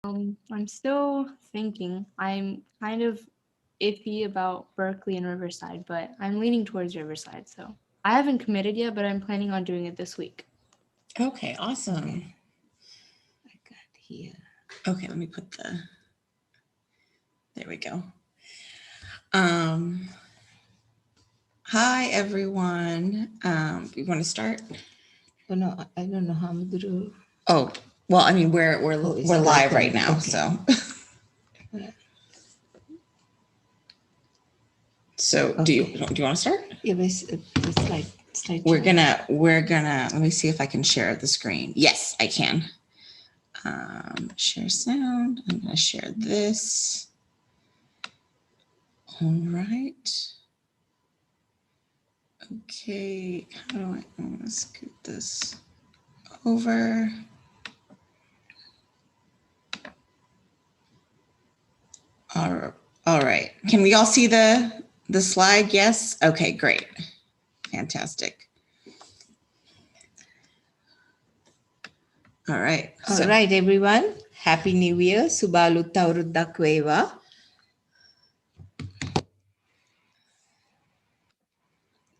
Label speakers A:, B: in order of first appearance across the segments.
A: I'm still thinking. I'm kind of iffy about Berkeley and Riverside, but I'm leaning towards Riverside. So I haven't committed yet, but I'm planning on doing it this week.
B: Okay, awesome.
C: I got here.
B: Okay, let me put there we go. Um, Hi everyone. You want to start?
C: Oh no, I don't know how to.
B: Oh, well, I mean we're
C: it's
B: we're live
C: starting.
B: right now,
C: Okay.
B: so. So do you want to start?
C: Yeah, but the slide.
B: We're gonna let me see if I can share the screen. Yes, I can. Share sound. I'm gonna share this. All right. Okay. How do I'm gonna scoot this over. All right. Can we all see the slide? Yes. Okay. Great. Fantastic. All right.
C: All right, everyone. Happy New Year. Subalu Tauruddak Weva.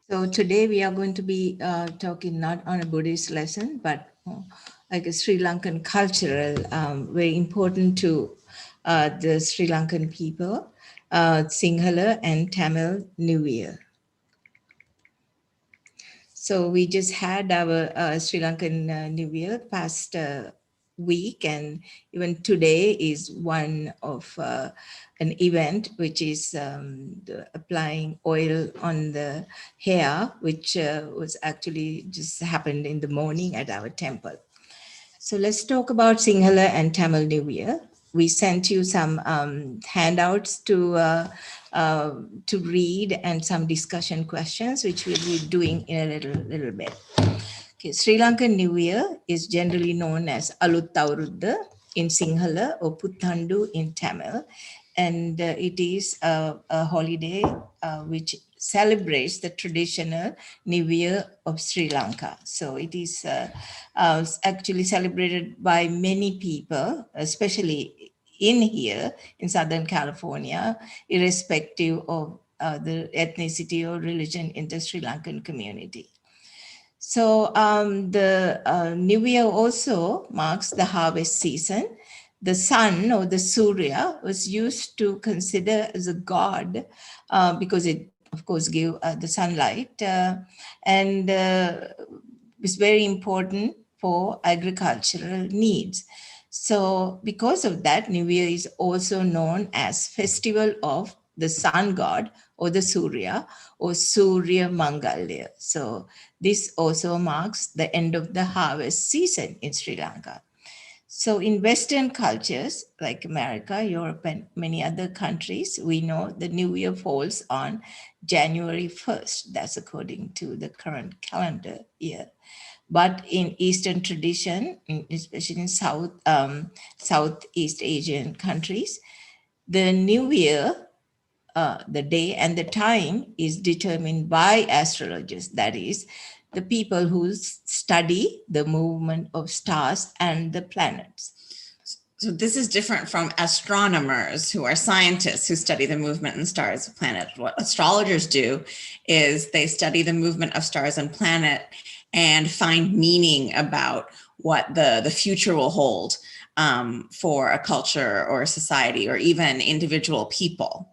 C: So today we are going to be talking not on a Buddhist lesson, but like a Sri Lankan cultural, very important to the Sri Lankan people, Sinhala and Tamil New Year. So we just had our Sri Lankan New Year past week, and even today is one of an event which is applying oil on the hair, which was actually just happened in the morning at our temple. So let's talk about Sinhala and Tamil New Year. We sent you some handouts to read and some discussion questions, which we'll be doing in a little bit. Okay, Sri Lankan New Year is generally known as Alut Taurudda in Sinhala or Puthandu in Tamil. And it is a holiday which celebrates the traditional New Year of Sri Lanka. So it is actually celebrated by many people, especially in here in Southern California, irrespective of the ethnicity or religion in the Sri Lankan community. So the New Year also marks the harvest season. The sun or the Surya was used to consider as a god because it, of course, gave the sunlight and is very important for agricultural needs. So because of that, New Year is also known as Festival of the Sun God or the Surya or Surya Mangalya. So this also marks the end of the harvest season in Sri Lanka. So in Western cultures like America, Europe, and many other countries, we know the New Year falls on January 1st. That's according to the current calendar year. But in Eastern tradition, especially in Southeast Asian countries, the New Year, the day and the time is determined by astrologers. That is, the people who study the movement of stars and the planets.
B: So this is different from astronomers, who are scientists who study the movement and stars of planets. What astrologers do is they study the movement of stars and planet and find meaning about what the future will hold for a culture or a society or even individual people.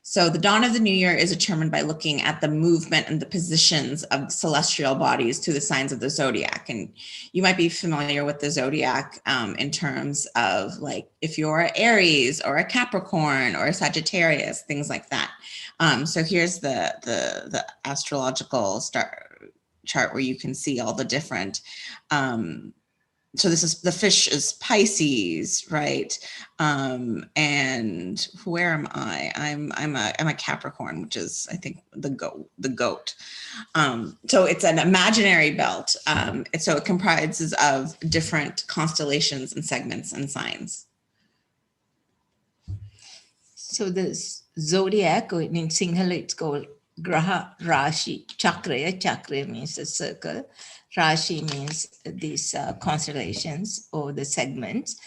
B: So the dawn of the new year is determined by looking at the movement and the positions of celestial bodies through the signs of the zodiac. And you might be familiar with the zodiac in terms of like if you're an Aries or a Capricorn or a Sagittarius, things like that. So here's the astrological chart where you can see all the different so this is the fish is Pisces, right? And where am I? I'm a Capricorn, which is I think the goat. So it's an imaginary belt. So it comprises of different constellations and segments and signs.
C: So the zodiac, or in Sinhala, it's called Graha Rashi Chakra. Chakra means a circle. Rashi means these constellations or the segments.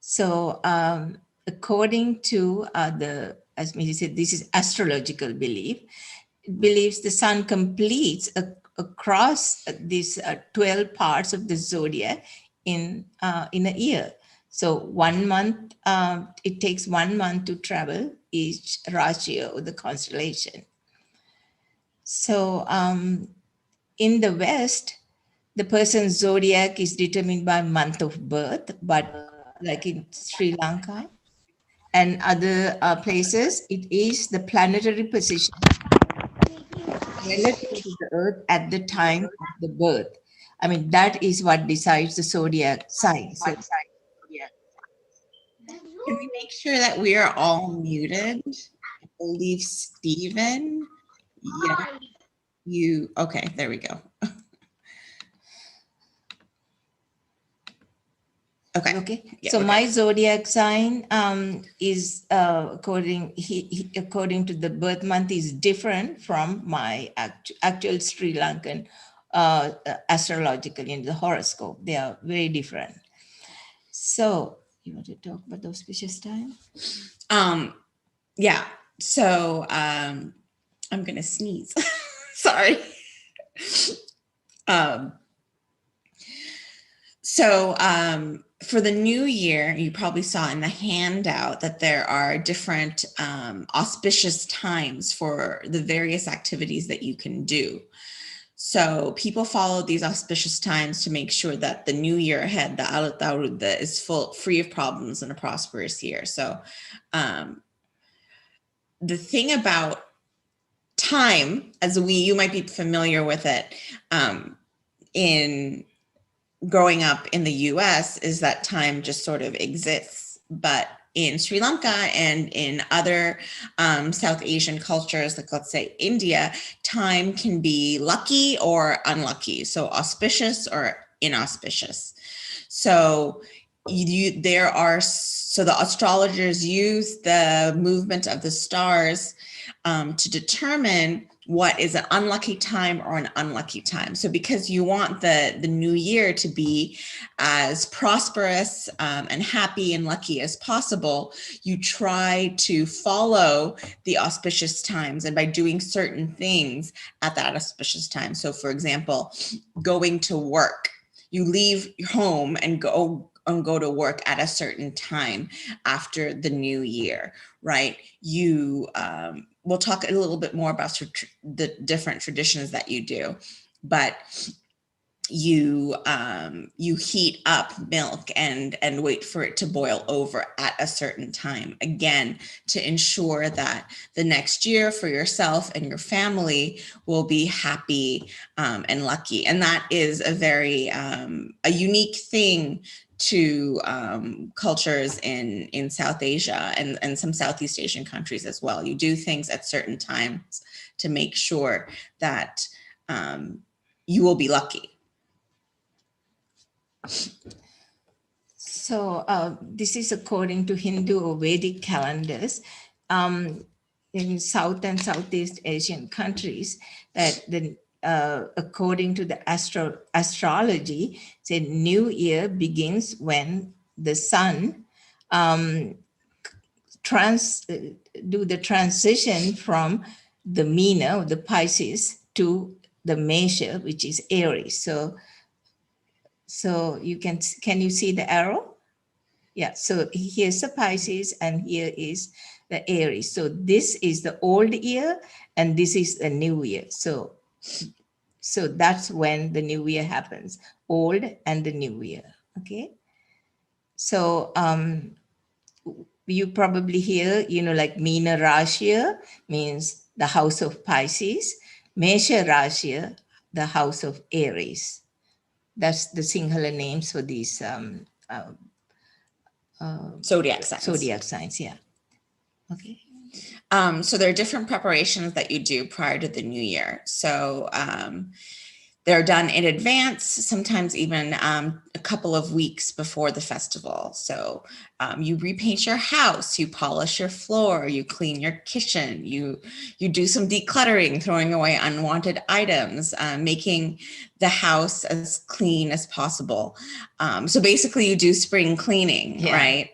C: So according to as Miri said, this is astrological belief. It believes the sun completes across these 12 parts of the zodiac in a year. So 1 month, it takes 1 month to travel each Rashi or the constellation. So in the West, the person's zodiac is determined by month of birth, but like in Sri Lanka and other places, it is the planetary position relative to the Earth at the time of the birth. I mean, that is what decides the zodiac sign. So,
B: Can we make sure that we are all muted? I believe Stephen. Yeah, okay, there we go. Okay.
C: okay.
B: Yeah,
C: So
B: okay.
C: my zodiac sign is according to the birth month is different from my actual Sri Lankan astrological in the horoscope. They are very different. So you want to talk about the auspicious time?
B: Yeah. So I'm gonna sneeze. Sorry. For the new year, you probably saw in the handout that there are different auspicious times for the various activities that you can do. So people follow these auspicious times to make sure that the new year ahead, the Alut Auruddha, is free of problems and a prosperous year. So the thing about time, as you might be familiar with it, in growing up in the US, is that time just sort of exists. But in Sri Lanka and in other South Asian cultures, like let's say India, time can be lucky or unlucky, so auspicious or inauspicious. So the astrologers use the movement of the stars to determine what is an unlucky time or an unlucky time. So because you want the new year to be as prosperous and happy and lucky as possible, you try to follow the auspicious times, and by doing certain things at that auspicious time. So for example, going to work, you leave home and go to work at a certain time after the new year, right? We'll talk a little bit more about the different traditions that you do, but you heat up milk and wait for it to boil over at a certain time, again, to ensure that the next year for yourself and your family will be happy and lucky. And that is a very a unique thing to cultures in South Asia and some Southeast Asian countries as well. You do things at certain times to make sure that you will be lucky.
C: So this is according to Hindu or Vedic calendars. In South and Southeast Asian countries, that according to the astrology, say New Year begins when the sun do the transition from the Meena or the Pisces to the Mesha, which is Aries. So you can you see the arrow? Yeah, so here's the Pisces and here is the Aries. So this is the old year and this is the new year. So that's when the new year happens, old and the new year, okay? So you probably hear, like Meena Rashya means the house of Pisces, Mesha Rashya, the house of Aries. That's the Sinhala names for these
B: Zodiac signs.
C: Zodiac signs, yeah. Okay.
B: So there are different preparations that you do prior to the new year. So They're done in advance, sometimes even a couple of weeks before the festival. So you repaint your house, you polish your floor, you clean your kitchen, you do some decluttering, throwing away unwanted items, making the house as clean as possible. So basically you do spring cleaning,
C: Yeah.
B: right?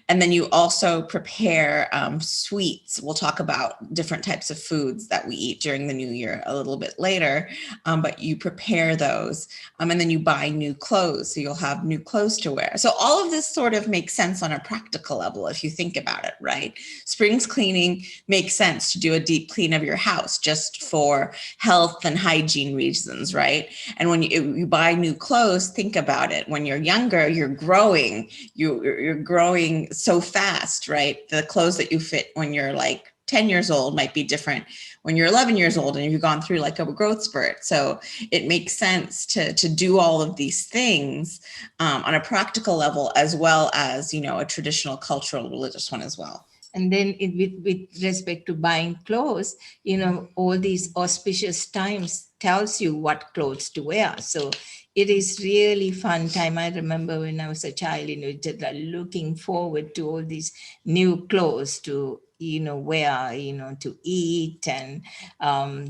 B: And then you also prepare sweets. We'll talk about different types of foods that we eat during the new year a little bit later, but you prepare those, and then you buy new clothes, so you'll have new clothes to wear. So all of this sort of makes sense on a practical level if you think about it, right? Spring's cleaning makes sense to do a deep clean of your house just for health and hygiene reasons, right? And when you buy new clothes, think about it. When you're younger, you're growing. You're growing so fast, right? The clothes that you fit when you're like 10 years old might be different when you're 11 years old and you've gone through like a growth spurt. So it makes sense to do all of these things on a practical level, as well as, you know, a traditional cultural religious one as well.
C: And then with respect to buying clothes, you know, all these auspicious times tells you what clothes to wear. So it is really fun time. I remember when I was a child, you know, just like looking forward to all these new clothes to, you know, wear, you know, to eat and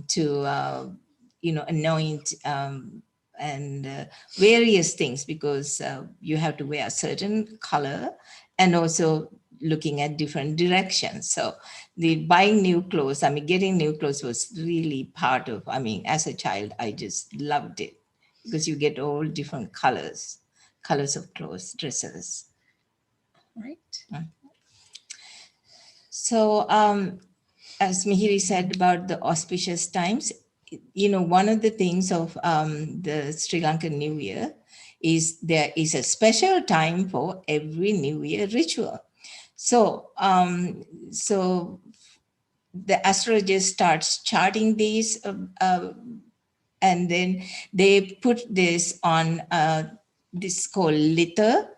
C: to, you know, anoint and various things, because you have to wear a certain color, and also looking at different directions. So the buying new clothes, I mean, getting new clothes was really part of, I mean, as a child, I just loved it because you get all different colors of clothes, dresses.
B: Right.
C: So as Mihiri said about the auspicious times, you know, one of the things of the Sri Lankan New Year is there is a special time for every New Year ritual. So, so the astrologer starts charting these, and then they put this on this called litter.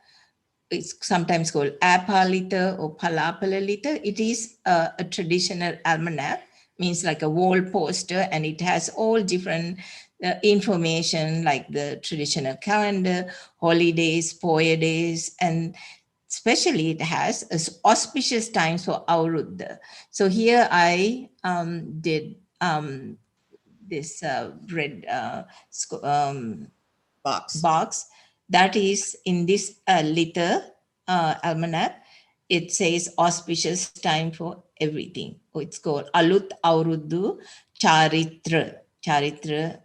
C: It's sometimes called Apa litter or Palapala litter. It is a traditional almanac, means like a wall poster, and it has all different information like the traditional calendar, holidays, poya days, and especially it has auspicious times for Aurudda. So here I did this red box that is in this litter almanac. It says auspicious time for everything. Oh, it's called Alut Auruddu Charitra. Charitra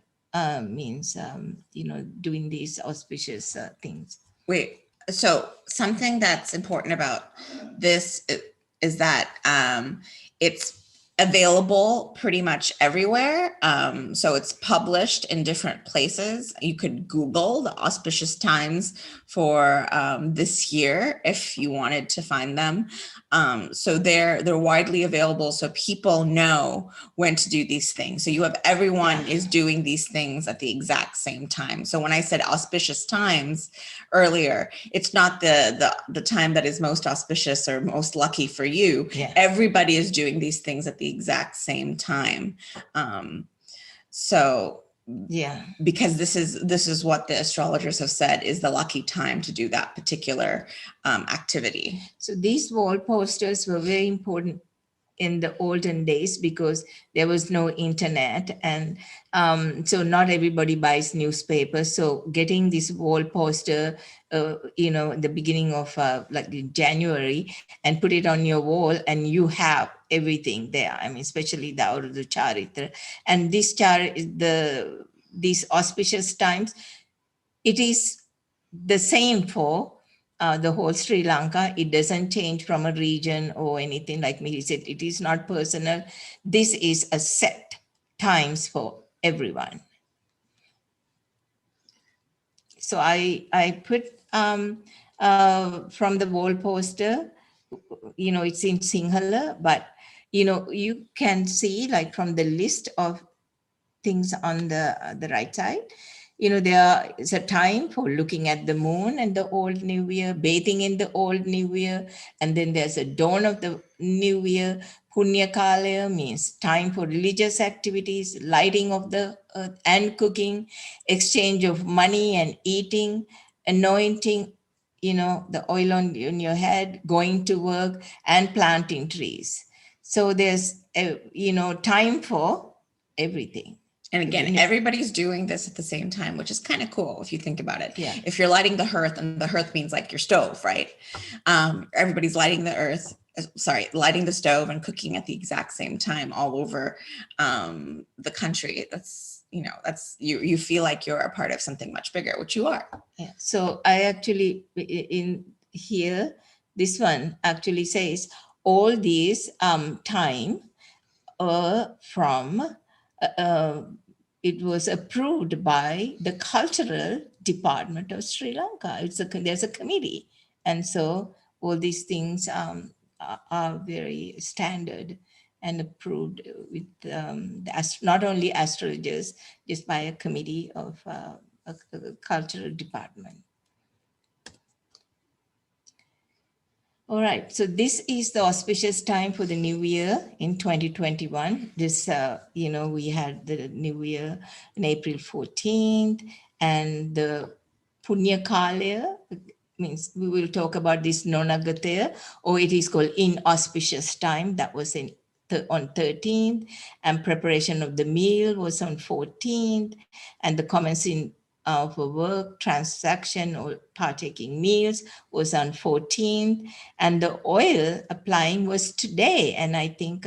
C: means, you know, doing these auspicious things.
B: Wait, so something that's important about this is that it's available pretty much everywhere. So it's published in different places. You could Google the auspicious times for this year if you wanted to find them. So they're widely available, so people know when to do these things. So you have everyone is doing these things at the exact same time. So when I said auspicious times earlier, it's not the time that is most auspicious or most lucky for you.
C: Yeah.
B: Everybody is doing these things at the exact same time. So
C: yeah,
B: because this is what the astrologers have said is the lucky time to do that particular activity.
C: So these wall posters were very important in the olden days because there was no internet, and so not everybody buys newspapers. So getting this wall poster, you know, in the beginning of like January, and put it on your wall, and you have everything there. I mean, especially the Auruddu Charitra, and this these auspicious times, it is the same for the whole Sri Lanka. It doesn't change from a region or anything. Like me said, it is not personal. This is a set times for everyone. So I put from the wall poster, you know, it's in Sinhala, but you know, you can see like from the list of things on the right side, you know, there is a time for looking at the moon and the old new year, bathing in the old new year, and then there's a dawn of the new year. Punya Kalaya means time for religious activities, lighting of the earth and cooking, exchange of money and eating, anointing, the oil on your head, going to work, and planting trees. So there's, time for everything.
B: And again, everybody's doing this at the same time, which is kind of cool if you think about it.
C: Yeah.
B: If you're lighting the hearth, and the hearth means like your stove, right? Everybody's lighting the stove and cooking at the exact same time all over the country. That's you feel like you're a part of something much bigger, which you are.
C: Yeah. So I actually, in here, this one actually says all these time from it was approved by the cultural department of Sri Lanka. There's a committee, and so all these things are very standard and approved with not only astrologers, just by a committee of a cultural department. All right, so this is the auspicious time for the new year in 2021. This, we had the new year on April 14th, and the Punya Kalaya means we will talk about this Nonagataya, or it is called inauspicious time. That was on 13th, and preparation of the meal was on 14th, and the commencing of a work, transaction, or partaking meals was on 14th, and the oil applying was today. And I think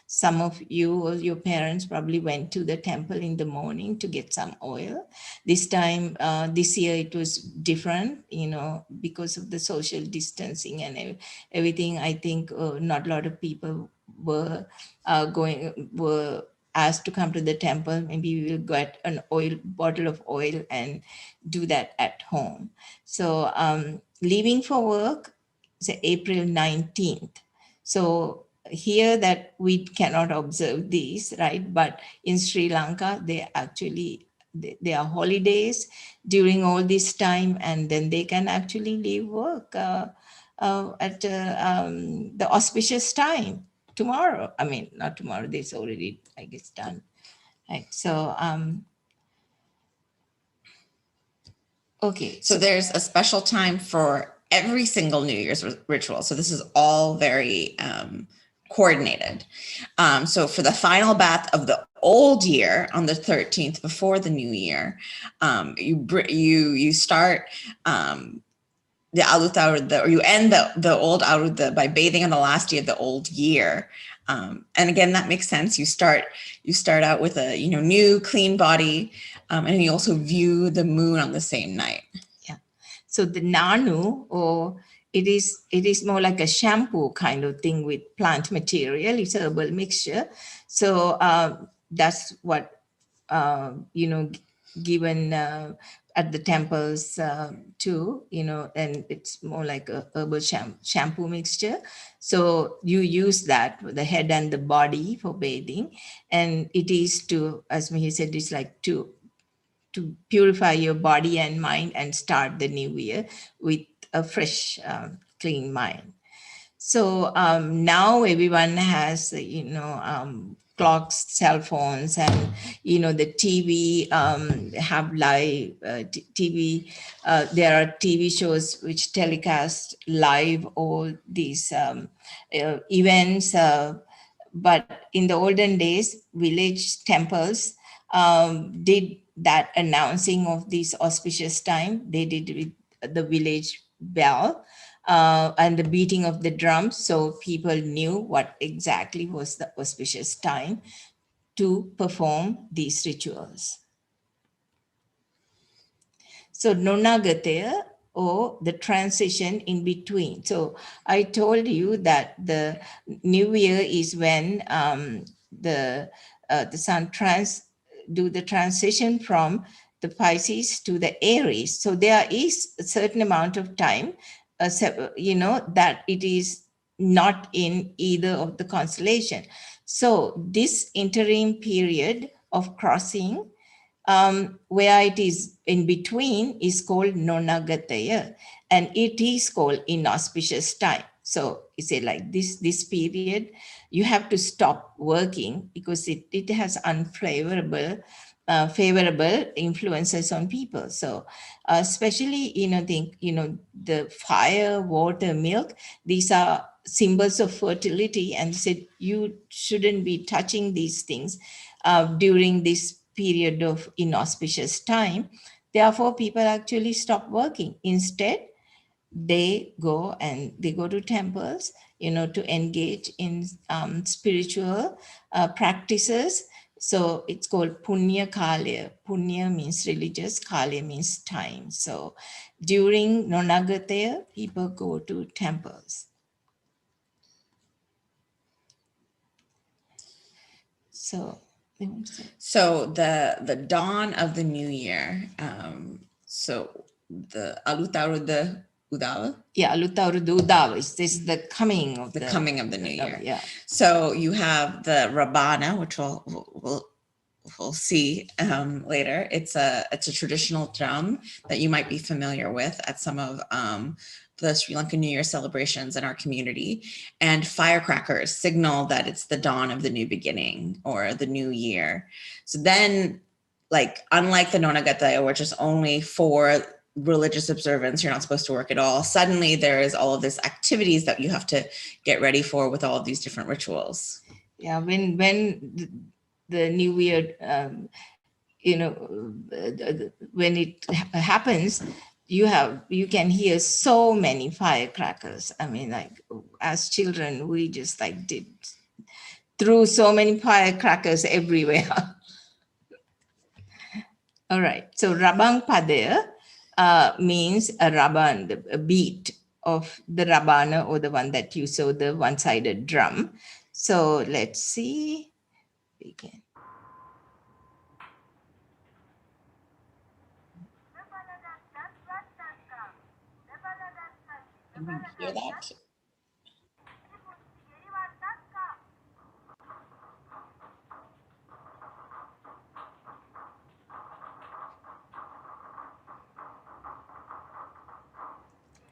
C: some of you or your parents probably went to the temple in the morning to get some oil. This time, this year it was different, because of the social distancing and everything. I think not a lot of people were asked to come to the temple. Maybe we will get an bottle of oil and do that at home. So leaving for work is April 19th. So here that we cannot observe these, right? But in Sri Lanka, they are holidays during all this time, and then they can actually leave work at the auspicious time. Tomorrow, not tomorrow, this already, I guess, done. Right. So, okay.
B: So there's a special time for every single New Year's ritual. So this is all very coordinated. So for the final bath of the old year on the 13th before the new year, you start the Alutha, or you end the old Alutha by bathing on the last day of the old year. And again, that makes sense. You start out with a new clean body, and you also view the moon on the same night.
C: Yeah. So the Nanu, or it is more like a shampoo kind of thing with plant material. It's a herbal mixture. So that's what given at the temples too, and it's more like a herbal shampoo mixture. So you use that for the head and the body for bathing, and it is to, as Mihi said, it's like to purify your body and mind and start the new year with a fresh, clean mind. So now everyone has, clocks, cell phones, and the TV have live TV. There are TV shows which telecast live all these events. But in the olden days, village temples did that announcing of this auspicious time. They did with the village bell. And the beating of the drums, so people knew what exactly was the auspicious time to perform these rituals. So Nonagataya, or the transition in between. So I told you that the new year is when the sun do the transition from the Pisces to the Aries. So there is a certain amount of time that it is not in either of the constellation. So this interim period of crossing, where it is in between, is called Nonagataya, and it is called inauspicious time. So you say like this period, you have to stop working because it has unfavorable favorable influences on people. So especially, the fire, water, milk, these are symbols of fertility, and said you shouldn't be touching these things during this period of inauspicious time. Therefore, people actually stop working. Instead, they go to temples, to engage in spiritual practices. So it's called Punya Kalya. Punya means religious, Kalya means time. So during Nonagataya, people go to temples. So,
B: So the dawn of the new year. So the Alutaruda Udava,
C: yeah, Alutarudu Udava is this the coming of
B: the coming of the new year.
C: Yeah.
B: So you have the Rabana, which we'll see later. It's a traditional drum that you might be familiar with at some of the Sri Lankan New Year celebrations in our community. And firecrackers signal that it's the dawn of the new beginning or the new year. So then, like, unlike the Nonagataya, which is only for religious observance, you're not supposed to work at all. Suddenly there is all of this activities that you have to get ready for with all of these different rituals.
C: Yeah, when the new year, when it happens, you can hear so many firecrackers. I mean, like, as children, we just like threw so many firecrackers everywhere. All right, so Rabang Padaya means a raban, a beat of the rabana, or the one that you saw, the one-sided drum. So let's see. We can.
B: You hear that?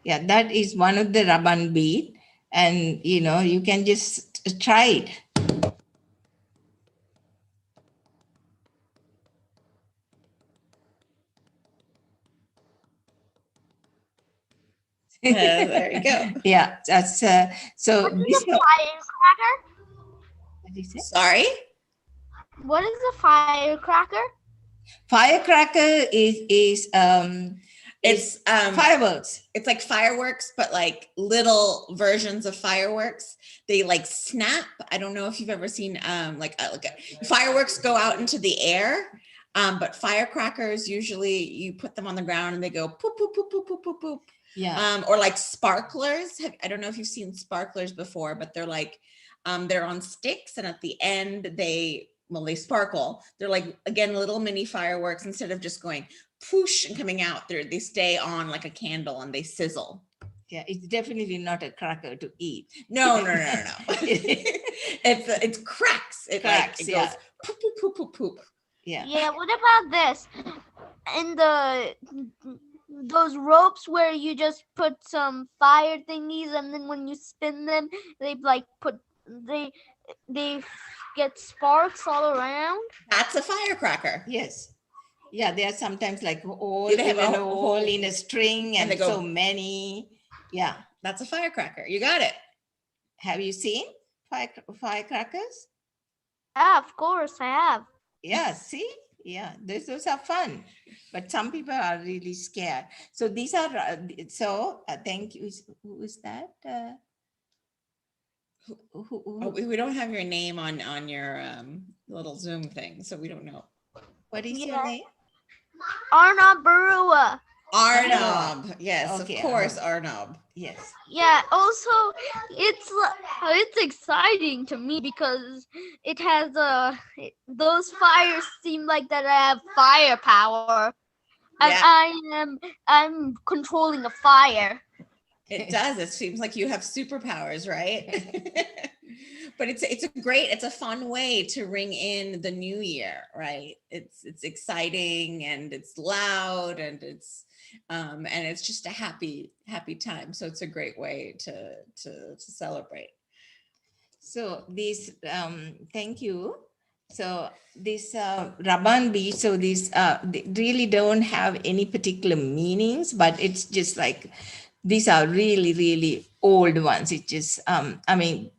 C: Yeah, that is one of the Raban beat, and you can just try it.
B: There you go.
C: Yeah, that's so.
D: What is
C: This,
D: a firecracker?
C: what did you say?
B: Sorry?
D: What is a firecracker?
C: Firecracker is
B: It's
C: fireworks.
B: it's like fireworks, but like little versions of fireworks. They like snap. I don't know if you've ever seen fireworks go out into the air. But firecrackers, usually you put them on the ground and they go poop, poop, poop, poop, poop, poop, poop.
C: Yeah.
B: Or like sparklers. I don't know if you've seen sparklers before, but they're like, they're on sticks, and at the end they sparkle. They're like, again, little mini fireworks. Instead of just going poosh and coming out, they stay on like a candle and they sizzle.
C: Yeah, it's definitely not a cracker to eat.
B: No. It's cracks. It
C: Cracks,
B: goes
C: yeah.
B: poop, poop, poop, poop, poop.
C: Yeah.
D: Yeah, what about this? In those ropes where you just put some fire thingies, and then when you spin them, they get sparks all around.
B: That's a firecracker.
C: Yes. Yeah, they are sometimes like all
B: They have
C: even
B: a
C: a hole in a string,
B: and
C: and
B: they go-
C: so many. Yeah.
B: That's a firecracker. You got it.
C: Have you seen firecrackers?
D: Yeah, of course I have.
C: Yeah, see? Yeah, those are fun, but some people are really scared. So these are, thank you. Who is that?
B: We don't have your name on your little Zoom thing, so we don't know.
C: What is your
D: Yeah.
C: name?
D: Arnab Barua.
B: Arnab. Yes,
C: Okay,
B: of course, Arnab.
C: Yes.
D: Yeah, also it's exciting to me because it has those fires seem like that I have firepower, and
B: Yeah.
D: I'm controlling a fire.
B: It does. It seems like you have superpowers, right? But it's a fun way to ring in the new year, right? It's exciting and it's loud and it's just a happy time. So it's a great way to celebrate.
C: So these, thank you. So this Raban beads, so these they really don't have any particular meanings, but it's just like these are really, really old ones. It just, I mean,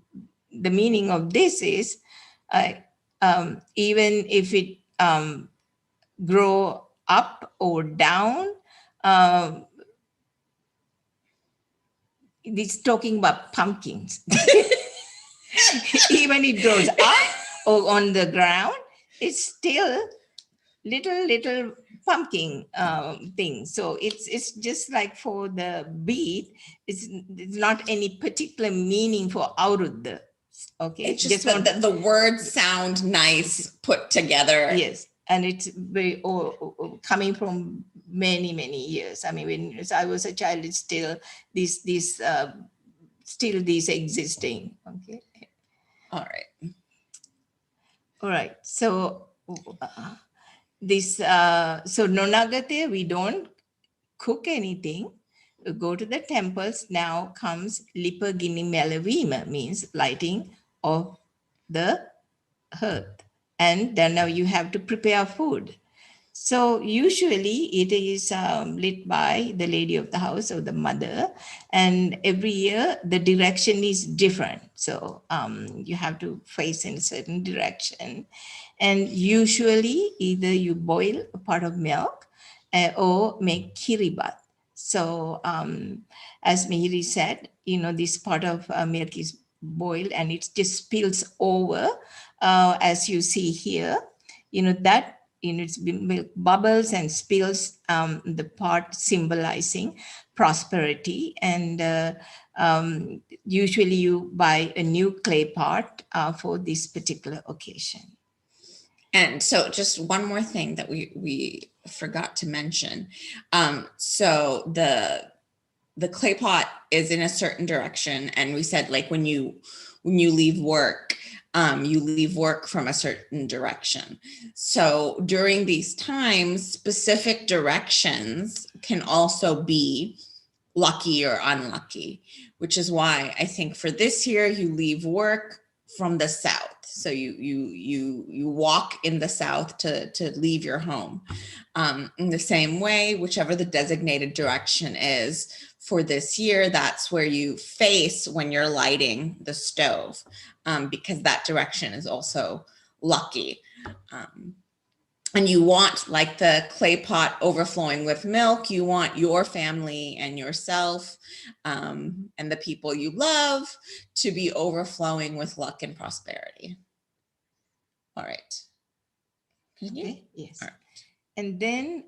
C: the meaning of this is uh, even if it grow up or down, um, it's talking about pumpkins. Even it grows up or on the ground, it's still little pumpkin thing. So it's just like for the bead, it's not any particular meaning for Aurudda. Okay,
B: It's just that the words sound nice put together.
C: yes, and it's very coming from many years. I mean, when I was a child, it's still these still these existing. Okay.
B: All right.
C: All right. So this so Nonagate, we don't cook anything. We go to the temples. Now comes Lipagini Melavima, means lighting of the hearth. And then now you have to prepare food. So usually it is lit by the lady of the house or the mother, and every year the direction is different. So you have to face in a certain direction, and usually either you boil a pot of milk or make kiribat. So as Mihiri said, you know, this pot of milk is boiled and it just spills over, as you see here. You know that, you know, it's milk bubbles and spills the pot, symbolizing prosperity. And usually you buy a new clay pot for this particular occasion.
B: And so just one more thing that we forgot to mention. So the clay pot is in a certain direction, and we said, like, when you leave work, you leave work from a certain direction. So during these times, specific directions can also be lucky or unlucky, which is why I think for this year you leave work from the south. So you walk in the south to leave your home. In the same way, whichever the designated direction is for this year, that's where you face when you're lighting the stove, because that direction is also lucky. And you want, like the clay pot overflowing with milk, you want your family and yourself and the people you love to be overflowing with luck and prosperity. All right.
C: Okay. Yes.
B: All right.
C: And then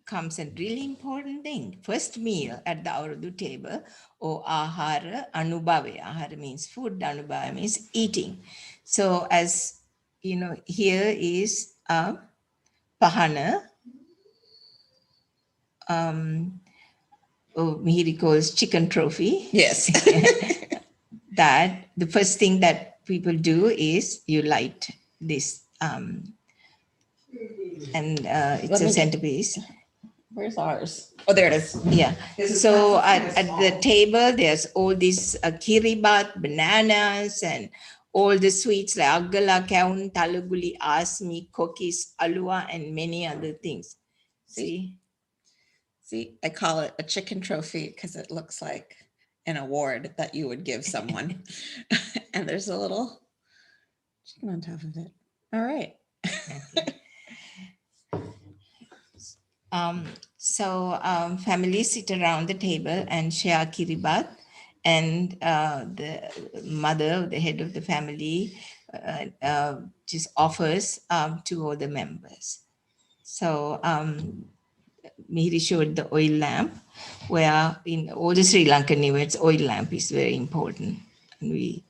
C: comes a really important thing. First meal at the Aurudu table, or ahara anubhave. Ahara means food, anubhave means eating. So as you know, here is a pahana. Mihiri calls chicken trophy.
B: Yes.
C: That the first thing that people do is you light this, and it's a centerpiece.
B: Where's ours? Oh, there it is.
C: Yeah. So at the table, there's all these kiribat, bananas, and all the sweets like aggala, kaun, taluguli, asmi, cookies, alua, and many other things. See?
B: See, I call it a chicken trophy because it looks like an award that you would give someone. And there's a little chicken on top of it. All right.
C: So families sit around the table and share kiribat, and the mother, the head of the family, just offers to all the members. So Mihiri showed the oil lamp, where in all the Sri Lankan events, oil lamp is very important. And we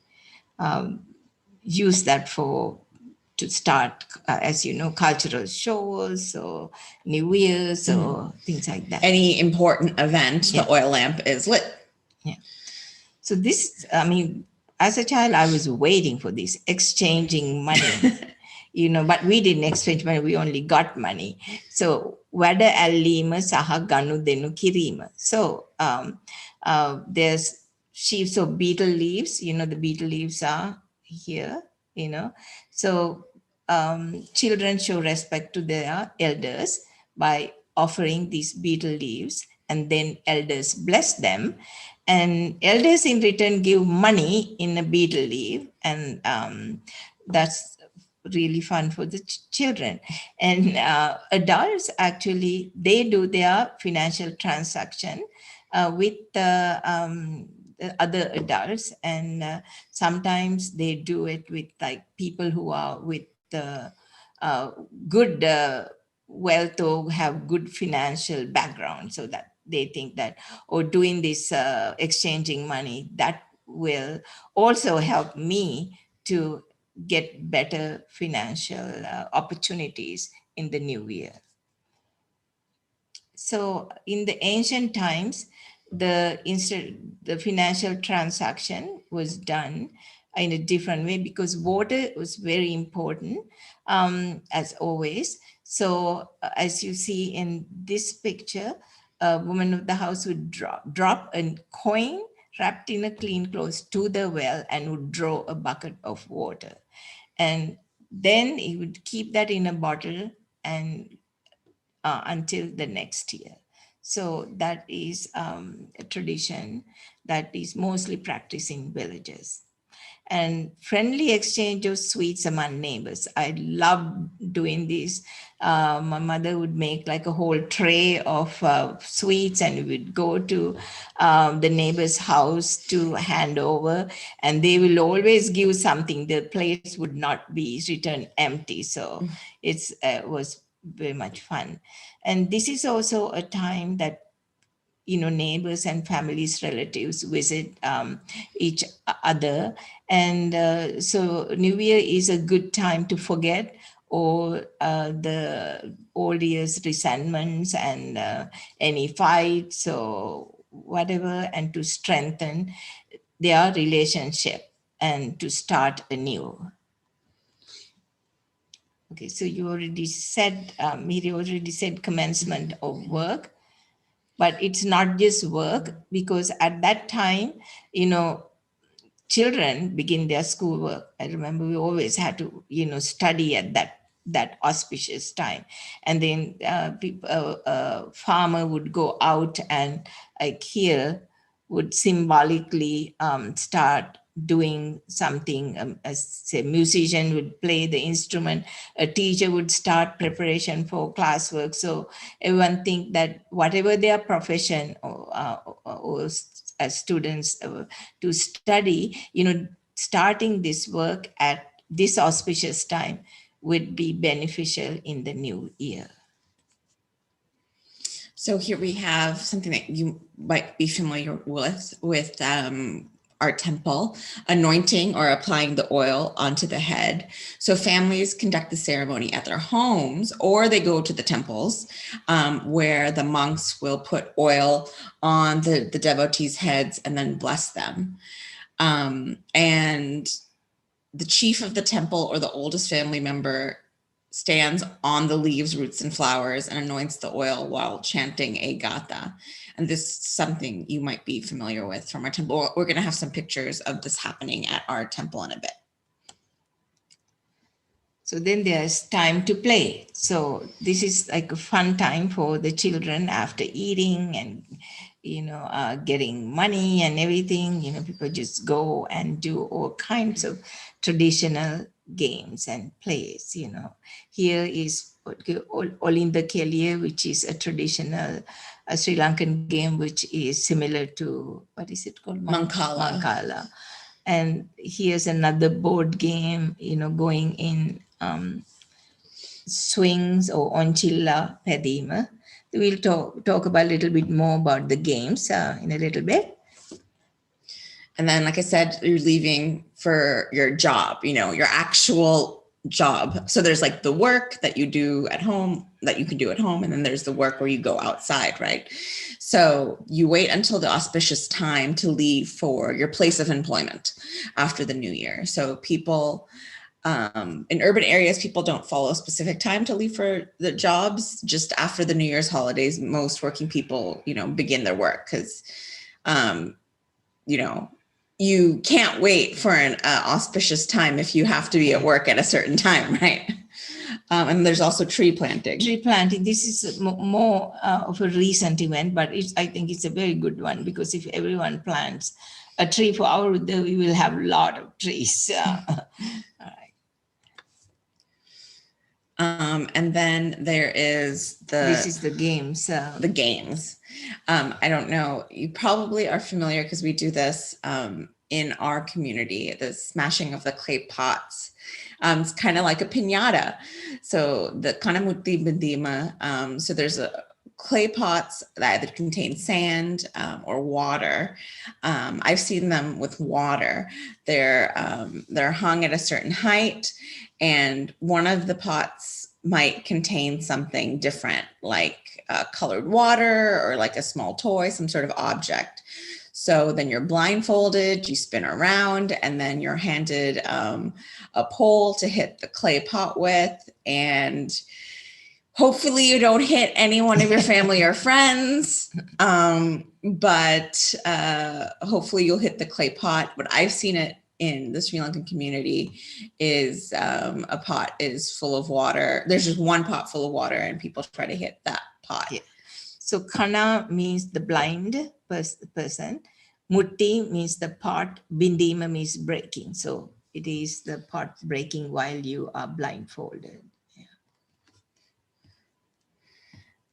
C: use that to start, as you know, cultural shows or New Year's or things like that.
B: Any important event,
C: Yeah.
B: the oil lamp is lit.
C: Yeah. So this, I mean, as a child, I was waiting for this, exchanging money, you know, but we didn't exchange money, we only got money. So, wada allima saha ganu denu kirima. So, there's sheaves of betel leaves, you know, the betel leaves are here. you know. So children show respect to their elders by offering these betel leaves, and then elders bless them, and elders in return give money in a betel leaf, and that's really fun for the children. And adults actually, they do their financial transaction with the other adults, and sometimes they do it with like people who are with uh, good wealth or have good financial background, so that they think that, or doing this exchanging money, that will also help me to get better financial opportunities in the new year. So in the ancient times, the financial transaction was done in a different way, because water was very important, as always. So as you see in this picture, a woman of the house would drop a coin wrapped in a clean cloth to the well and would draw a bucket of water. And then he would keep that in a bottle and until the next year. So that is a tradition that is mostly practiced in villages. And friendly exchange of sweets among neighbors. I love doing this. My mother would make like a whole tray of sweets, and we would go to the neighbor's house to hand over, and they will always give something. The place would not be returned empty. So it's was very much fun. And this is also a time that neighbors and families, relatives visit each other. And so New Year is a good time to forget all the old year's resentments and any fights or whatever, and to strengthen their relationship and to start anew. Okay, so you already said, Miri already said commencement of work. But it's not just work, because at that time, children begin their schoolwork. I remember we always had to, study at that auspicious time. And then farmer would go out and like here would symbolically start doing something. As say, musician would play the instrument, a teacher would start preparation for classwork. So everyone think that whatever their profession or as students to study, starting this work at this auspicious time would be beneficial in the new year.
B: So here we have something that you might be familiar with our temple, anointing or applying the oil onto the head. So families conduct the ceremony at their homes, or they go to the temples where the monks will put oil on the devotees' heads and then bless them. And the chief of the temple or the oldest family member stands on the leaves, roots, and flowers and anoints the oil while chanting a gatha. And this is something you might be familiar with from our temple. We're going to have some pictures of this happening at our temple in a bit.
C: So then there's time to play. So this is like a fun time for the children after eating and, getting money and everything. People just go and do all kinds of traditional games and plays. Here is Olinda Kelia, which is a traditional Sri Lankan game, which is similar to, what is it called? Mancala. And here's another board game, going in swings or onchilla pedima. We'll talk about a little bit more about the games in a little bit.
B: And then, like I said, you're leaving for your job, your actual job. So there's like the work that you do at home, that you can do at home. And then there's the work where you go outside, right? So you wait until the auspicious time to leave for your place of employment after the new year. So people in urban areas, people don't follow a specific time to leave for the jobs. Just after the New Year's holidays, most working people, begin their work because, you can't wait for an auspicious time if you have to be at work at a certain time, right? And there's also tree planting.
C: Tree planting, this is more of a recent event, but I think it's a very good one, because if everyone plants a tree for our day, we will have a lot of trees.
B: And then there is
C: This is the games.
B: the games. I don't know, you probably are familiar because we do this in our community, the smashing of the clay pots. It's kind of like a piñata. So the Kanamuti Bindima, so there's a clay pots that either contain sand or water. I've seen them with water. They're hung at a certain height, and one of the pots might contain something different, like colored water or like a small toy, some sort of object. So then you're blindfolded, you spin around, and then you're handed a pole to hit the clay pot with. And hopefully you don't hit any one of your family or friends, but hopefully you'll hit the clay pot. But I've seen it in the Sri Lankan community is a pot is full of water. There's just one pot full of water, and people try to hit that pot.
C: Yeah. So kana means the blind person. Mutti means the pot. Bindima means breaking. So it is the pot breaking while you are blindfolded.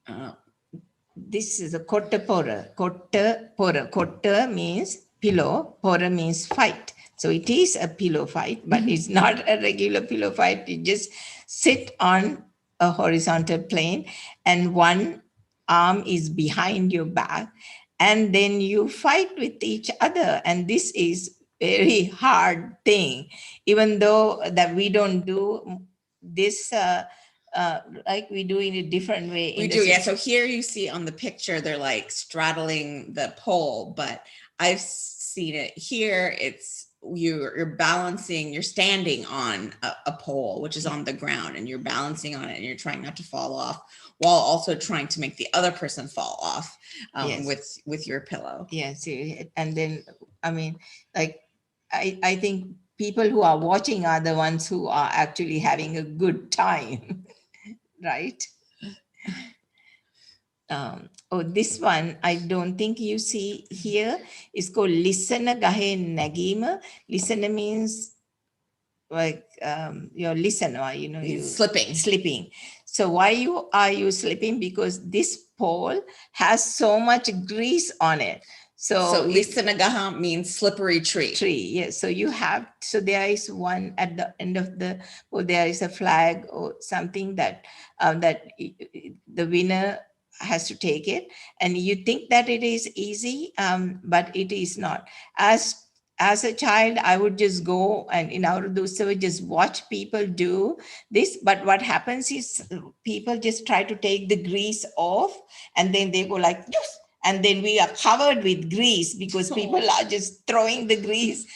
C: Yeah. This is a kotta pora. Kotta pora. Kotta means pillow. Pora means fight. So it is a pillow fight, but it's not a regular pillow fight. You just sit on a horizontal plane, and one arm is behind your back, and then you fight with each other. And this is very hard thing, even though that we don't do this like we do in a different way.
B: We do, yeah. So here you see on the picture, they're like straddling the pole, but I've seen it here. It's you're balancing, you're standing on a pole, which is on the ground, and you're balancing on it, and you're trying not to fall off, while also trying to make the other person fall off
C: Yes.
B: with your pillow.
C: Yes, and then I mean, like I think people who are watching are the ones who are actually having a good time, right? Oh, this one I don't think you see here. It's called Lisana Gahe Nagima. Lisana means like you're listener, you know, you slipping. So why are you slipping? Because this pole has so much grease on it. So
B: Lisanagaha means slippery tree.
C: Yes. So there is one at the end of there is a flag or something that the winner has to take it, and you think that it is easy, but it is not. As a child, I would just go and in our Udussava just watch people do this. But what happens is people just try to take the grease off, and then they go like this. And then we are covered with grease because people are just throwing the grease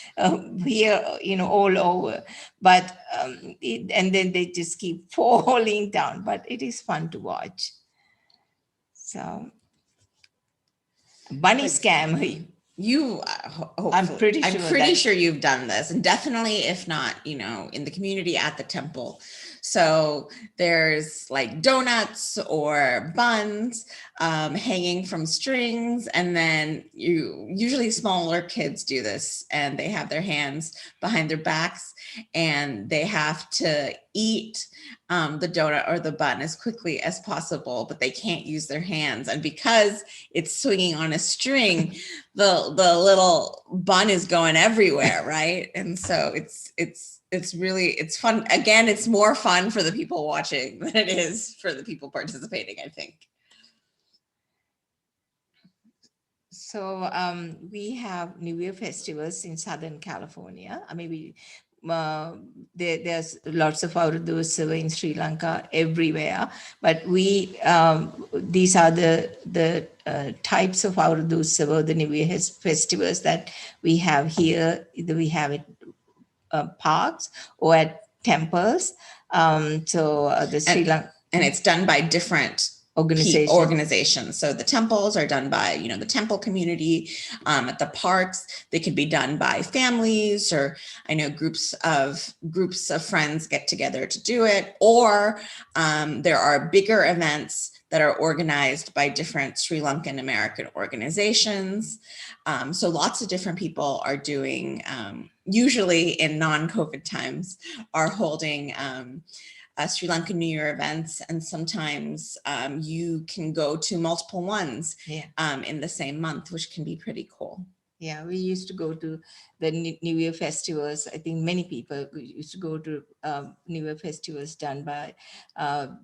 C: here, you know, all over. But and then they just keep falling down. But it is fun to watch. So, bunny scam.
B: I'm pretty sure you've done this, and definitely, if not, you know, in the community at the temple. So there's like donuts or buns hanging from strings, and then usually smaller kids do this, and they have their hands behind their backs, and they have to eat the donut or the bun as quickly as possible, but they can't use their hands. And because it's swinging on a string, the little bun is going everywhere, right? And so it's fun. Again, it's more fun for the people watching than it is for the people participating, I think.
C: So we have New Year festivals in Southern California. I mean, there's lots of Udussava in Sri Lanka everywhere, but these are the types of Udussava, the New Year festivals that we have here. Either we have it parks or at temples. The Sri Lanka,
B: and it's done by different
C: Organization.
B: organizations. So the temples are done by, the temple community. At the parks, they could be done by families, or I know groups of friends get together to do it. Or there are bigger events that are organized by different Sri Lankan American organizations. So lots of different people are doing, usually in non-COVID times, are holding Sri Lankan New Year events, and sometimes you can go to multiple ones in the same month, which can be pretty cool.
C: Yeah, we used to go to the New Year festivals. I think many people used to go to New Year festivals done by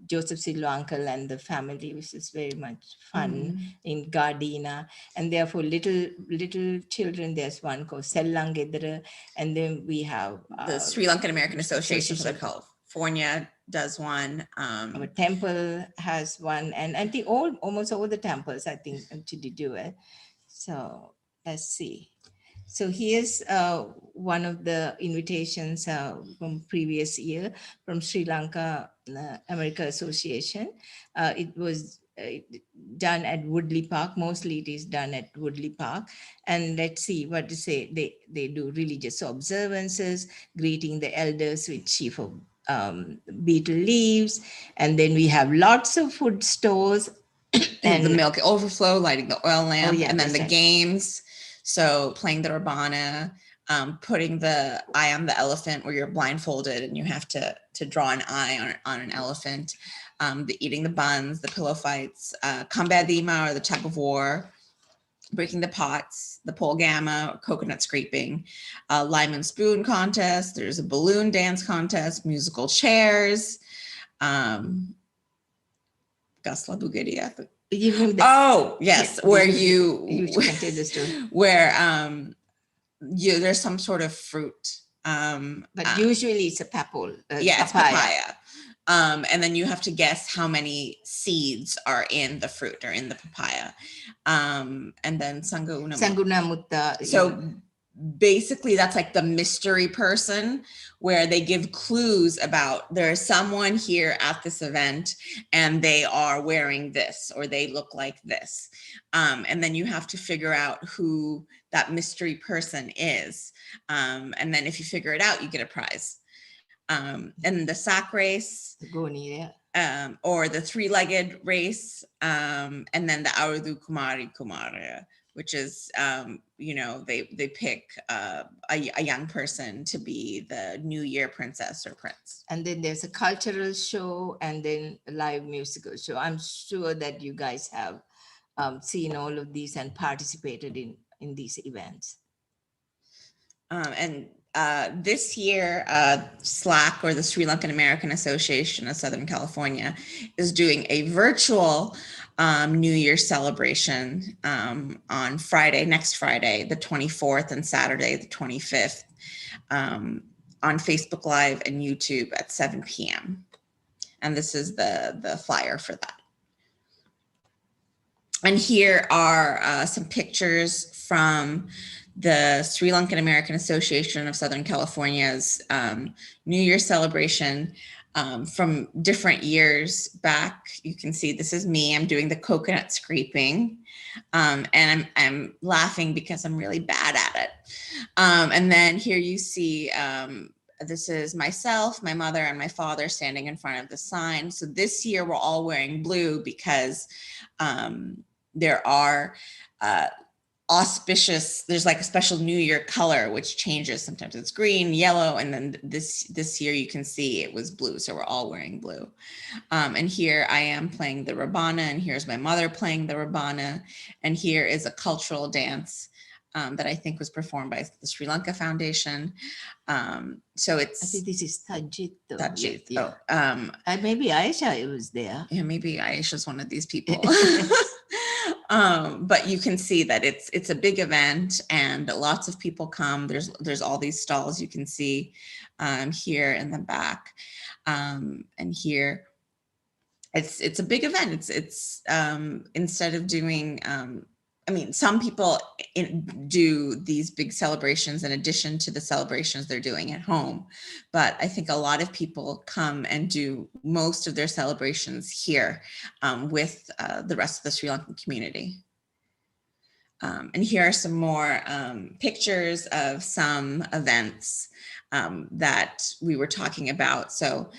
C: Joseph Silwankal and the family, which is very much fun in Gardena. And therefore, little children, there's one called Sellangedara, and then we have
B: the Sri Lankan American Association of California does one.
C: Our temple has one, and I think almost all the temples, I think, actually do it. So let's see. So here's one of the invitations from previous year from Sri Lanka America Association. It was done at Woodley Park. Mostly it is done at Woodley Park. And let's see what to say. They do religious observances, greeting the elders with sheaf of betel leaves. And then we have lots of food stores.
B: And the milk overflow, lighting the oil lamp, and then the
C: right.
B: games. So playing the Rabana, putting the eye on the elephant where you're blindfolded and you have to draw an eye on an elephant, the eating the buns, the pillow fights, Kambadima, or the tug of war, breaking the pots, the pole gamma, coconut scraping, lime and spoon contest. There's a balloon dance contest, musical chairs, Gasla Bugedia. Oh yes, where you
C: can tell the story.
B: Where there's some sort of fruit.
C: But usually it's a papal.
B: Yes, papaya. And then you have to guess how many seeds are in the fruit or in the papaya. And then
C: Sanguna Mutta.
B: So basically that's like the mystery person, where they give clues about there's someone here at this event and they are wearing this or they look like this. And then you have to figure out who that mystery person is. And then if you figure it out, you get a prize. And the sack race, or the three-legged race, and then the Aurudu Kumari, which is, they pick a young person to be the New Year princess or prince.
C: And then there's a cultural show and then a live musical show. I'm sure that you guys have seen all of these and participated in these events.
B: And this year, SLAC, or the Sri Lankan American Association of Southern California, is doing a virtual New Year celebration on next Friday, the 24th, and Saturday, the 25th, on Facebook Live and YouTube at 7 p.m. And this is the flyer for that. And here are some pictures from the Sri Lankan American Association of Southern California's New Year celebration from different years back. You can see this is me. I'm doing the coconut scraping, and I'm laughing because I'm really bad at it. And then here you see this is myself, my mother, and my father standing in front of the sign. So this year we're all wearing blue because there are auspicious, there's like a special New Year color which changes. Sometimes it's green, yellow, and then this year you can see it was blue, so we're all wearing blue. And here I am playing the Rabana, and here's my mother playing the Rabana, and here is a cultural dance that I think was performed by the Sri Lanka Foundation. So it's,
C: I think this is Tajit.
B: Tajit.
C: Yeah.
B: Oh,
C: maybe Aisha was there.
B: Yeah, maybe Aisha's one of these people. But you can see that it's a big event and lots of people come. There's all these stalls you can see here in the back, and here it's a big event. It's instead of doing I mean, some people do these big celebrations in addition to the celebrations they're doing at home. But I think a lot of people come and do most of their celebrations here with the rest of the Sri Lankan community. And here are some more pictures of some events that we were talking about. So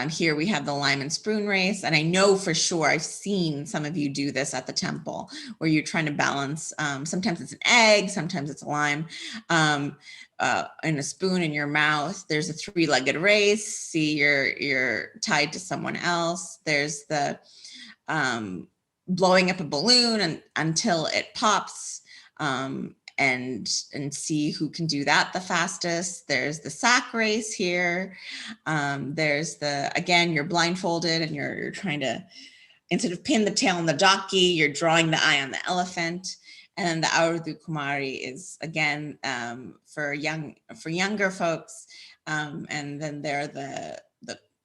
B: here we have the lime and spoon race. And I know for sure I've seen some of you do this at the temple where you're trying to balance, sometimes it's an egg, sometimes it's a lime, and a spoon in your mouth. There's a 3-legged race. See, you're tied to someone else. There's the blowing up a balloon and until it pops, and see who can do that the fastest. There's the sack race here. There's again, you're blindfolded and you're trying to, instead of pin the tail on the donkey, you're drawing the eye on the elephant. And the Aurudhu Kumari is again for younger folks. And then the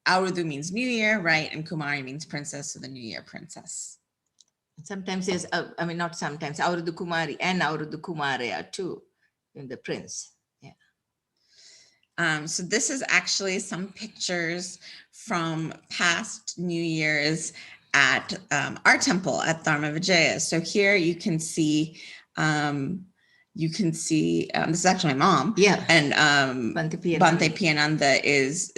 B: Aurudhu means New Year, right? And Kumari means princess, so the New Year princess.
C: Sometimes there's, I mean, not sometimes, Aurudhu Kumari and Aurudhu Kumaraya too, in the prince. Yeah.
B: So this is actually some pictures from past New Year's at our temple at Dharma Vijaya. So here you can see, this is actually my mom.
C: Yeah.
B: And
C: Bhante
B: Piyananda is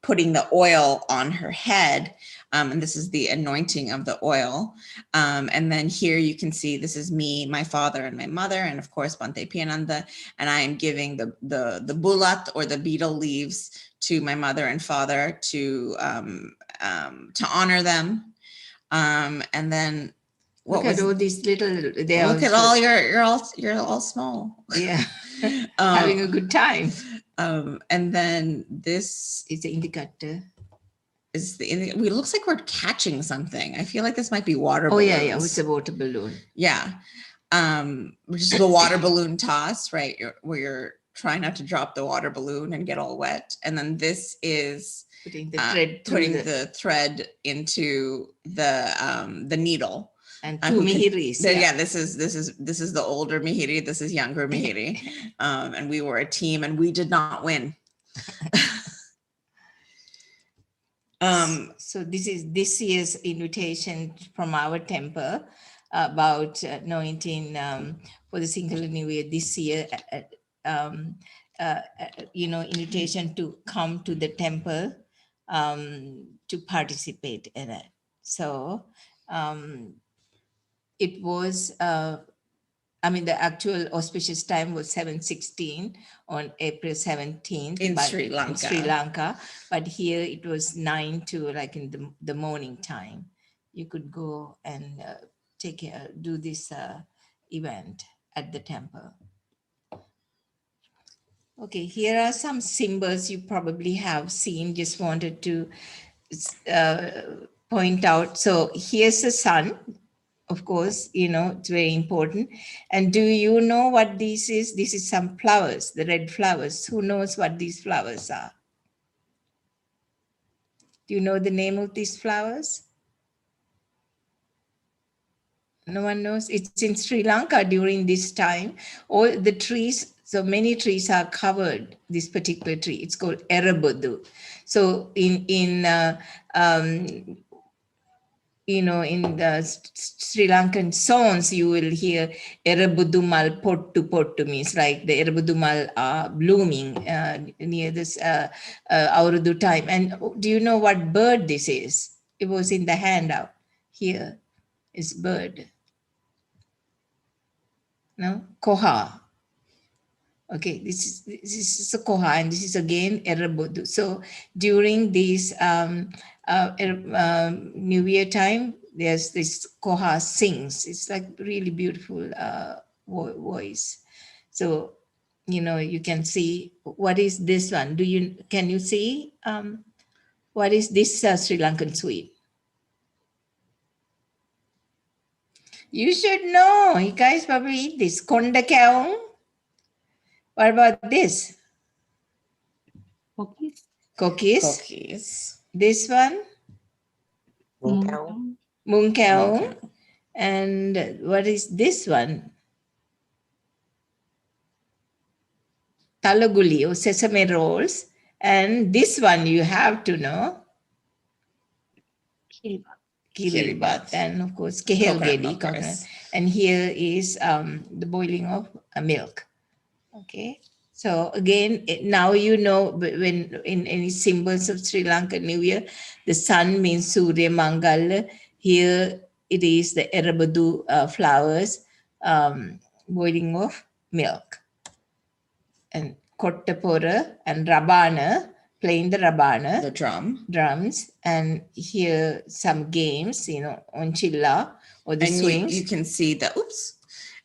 B: putting the oil on her head. And this is the anointing of the oil. And then here you can see, this is me, my father and my mother, and of course, Bhante Piyananda. And I am giving the bulat or the betel leaves to my mother and father to honor them. And then
C: look at all these little,
B: look at all you're all small.
C: Yeah. Having a good time.
B: And then this
C: is the indicator.
B: It looks like we're catching something. I feel like this might be water
C: balloons. Oh yeah, it's a water balloon.
B: Yeah, which is the water balloon toss, right? Where you're trying not to drop the water balloon and get all wet. And then this is
C: putting the
B: thread into the needle.
C: And 2 mihiris.
B: Yeah, this is the older mihiri. This is younger mihiri, and we were a team, and we did not win.
C: So this is this year's invitation from our temple about anointing for the Sinhala New Year this year. Invitation to come to the temple to participate in it. So it was. The actual auspicious time was 7:16 on April 17th
B: in Sri Lanka.
C: But here it was 9 to like in the morning time. You could go and do this event at the temple. Okay, here are some symbols you probably have seen. Just wanted to point out. So here's the sun. Of course, it's very important. And do you know what this is? This is some flowers, the red flowers. Who knows what these flowers are? Do you know the name of these flowers? No one knows. It's in Sri Lanka during this time. All the trees, so many trees are covered, this particular tree. It's called Erebodhu. So in the Sri Lankan songs, you will hear Erebudumal Pottu Pottu, means like the Erebudumal are blooming near this Aurudhu time. And do you know what bird this is? It was in the handout. Here is bird. No? Koha. Okay, this is a koha, and this is again Erebodhu. So during this New Year time, there's this koha sings. It's like really beautiful voice. So you can see what is this one. Can you see what is this Sri Lankan sweet? You should know. You guys probably eat this konda kaung. What about this? Cookies. This one? Mung kaung. And what is this one? Talaguli or sesame rolls. And this one you have to know,
A: Kiribati.
C: Kiribat,
B: Kiribat.
C: and of course
B: Coconut
C: kehelgedi,
B: milk
C: coconut.
B: rice.
C: And here is the boiling of milk. Okay. So again, now you know when in any symbols of Sri Lankan New Year, the sun means Surya Mangala. Here it is the Erabadu flowers, boiling of milk. And Kottapura and Rabana, playing the Rabana,
B: The drum.
C: drums. And here some games, on chilla or the
B: And
C: swings.
B: you can see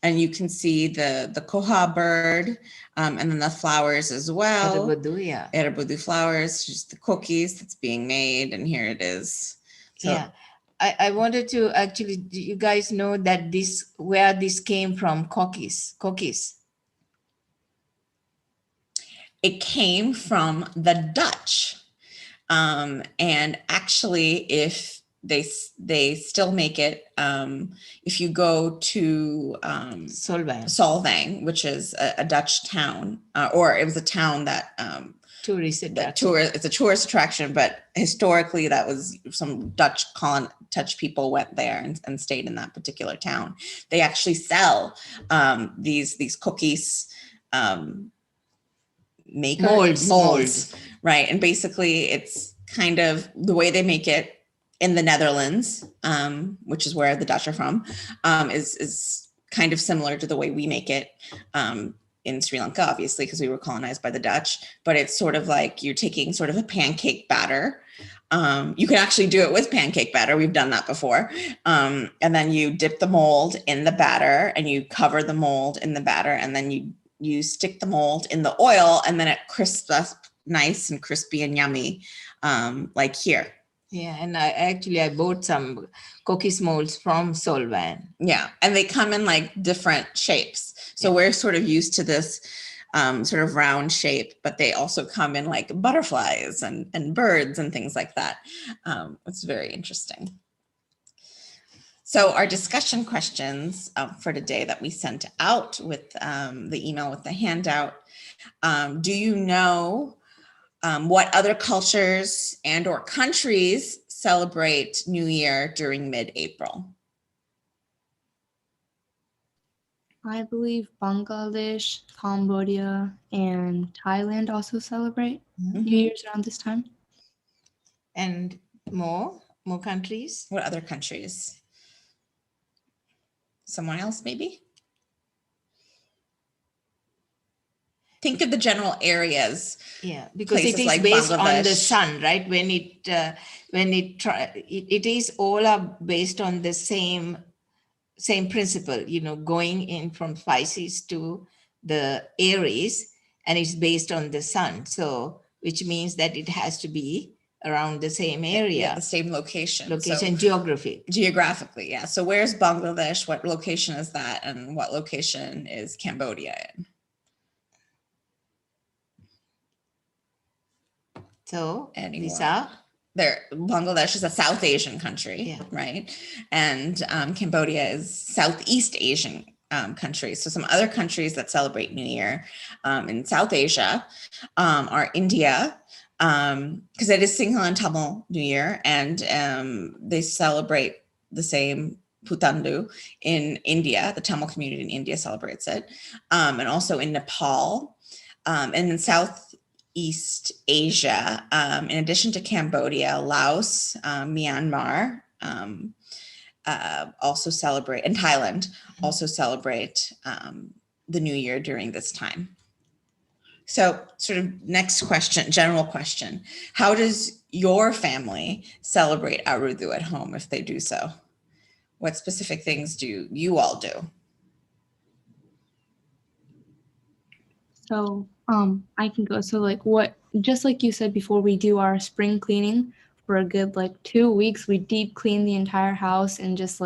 B: and you can see the koha bird, and then the flowers as well.
C: Erabadu, yeah.
B: Erebudu flowers, just the cookies that's being made, and here it is. So
C: Yeah, I wanted to actually, do you guys know that where this came from? Cookies.
B: it came from the Dutch. And actually, if they still make it, if you go to
C: Solvang,
B: Solvang, which is a Dutch town, or it was a town that
C: tourist
B: that
C: attraction.
B: it's a tourist attraction, but historically that was some Dutch people went there and stayed in that particular town. They actually sell these cookies, molds, right? And basically it's kind of the way they make it in the Netherlands, which is where the Dutch are from, is kind of similar to the way we make it in Sri Lanka, obviously, because we were colonized by the Dutch. But it's sort of like you're taking sort of a pancake batter. You can actually do it with pancake batter. We've done that before. And then you dip the mold in the batter and you cover the mold in the batter, and then you stick the mold in the oil, and then it crisps up nice and crispy and yummy, like here.
C: Yeah, and I bought some cookies molds from Solvang.
B: Yeah, and they come in like different shapes. So we're sort of used to this sort of round shape, but they also come in like butterflies and birds and things like that. It's very interesting. So our discussion questions for today that we sent out with the email with the handout. Do you know what other cultures and or countries celebrate New Year during mid-April?
A: I believe Bangladesh, Cambodia, and Thailand also celebrate
C: Mhm.
A: New Year's around this time.
C: And more countries.
B: What other countries? Someone else maybe? Think of the general areas.
C: Yeah, because it
B: Places
C: is
B: like
C: based on the
B: Bangladesh.
C: sun, right? It is all are based on the same principle, going in from Pisces to the Aries, and it's based on the sun. So, which means that it has to be around the same area.
B: Yeah, the same location.
C: Location,
B: So,
C: geography.
B: geographically, yeah. So where's Bangladesh? What location is that? And what location is Cambodia in?
C: So
B: Anyone?
C: these are
B: Bangladesh is a South Asian country,
C: Yeah.
B: right? And Cambodia is Southeast Asian country. So some other countries that celebrate New Year in South Asia are India, because it is Sinhala and Tamil New Year, and they celebrate the same Puthandu in India. The Tamil community in India celebrates it, and also in Nepal, and in Southeast Asia, in addition to Cambodia, Laos, Myanmar also celebrate, and Thailand also celebrate the New Year during this time. So sort of next question, general question. How does your family celebrate Arudu at home if they do so? What specific things do you all do?
A: So I can go. So just like you said before, we do our spring cleaning for a good 2 weeks. We deep clean the entire house and just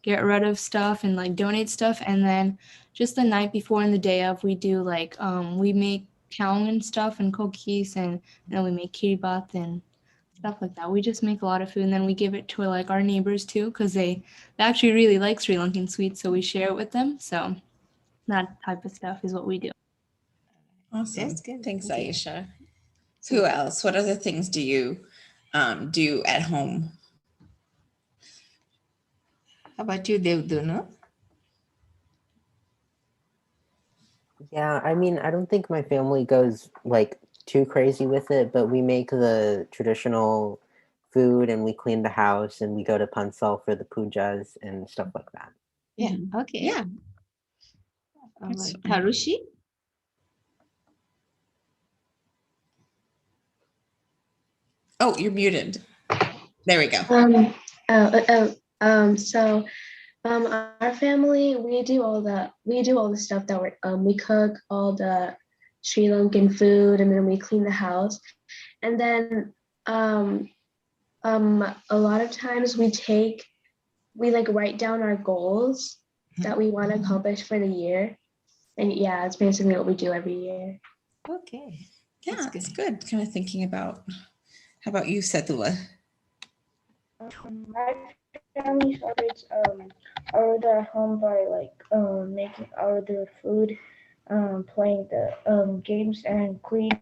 A: get rid of stuff and donate stuff. And then just the night before and the day of, we do we make kaung and stuff and cookies, and then we make kiribat and stuff like that. We just make a lot of food and then we give it to like our neighbors too because they actually really like Sri Lankan sweets, so we share it with them. So that type of stuff is what we do.
B: Awesome.
C: That's good.
B: Thanks,
C: Okay.
B: Aisha. Who else? What other things do you do at home?
C: How about you, Devdunu?
E: Yeah, I mean, I don't think my family goes like too crazy with it, but we make the traditional food and we clean the house and we go to Pansal for the pujas and stuff like that.
C: Yeah. Okay.
B: Yeah.
C: All
B: That's
C: right.
B: fine.
C: Tarushi?
B: Oh, you're muted. There we go.
F: So our family, we do all the stuff that we cook all the Sri Lankan food, and then we clean the house, and then a lot of times we like write down our goals that we want to accomplish for the year, and yeah, it's basically what we do every year.
C: Okay.
B: Yeah,
C: That's
B: it's good. Kind of thinking about. How about you, Setula?
G: My family celebrates Aurora at home by making Aurora food, playing the games, and cleaning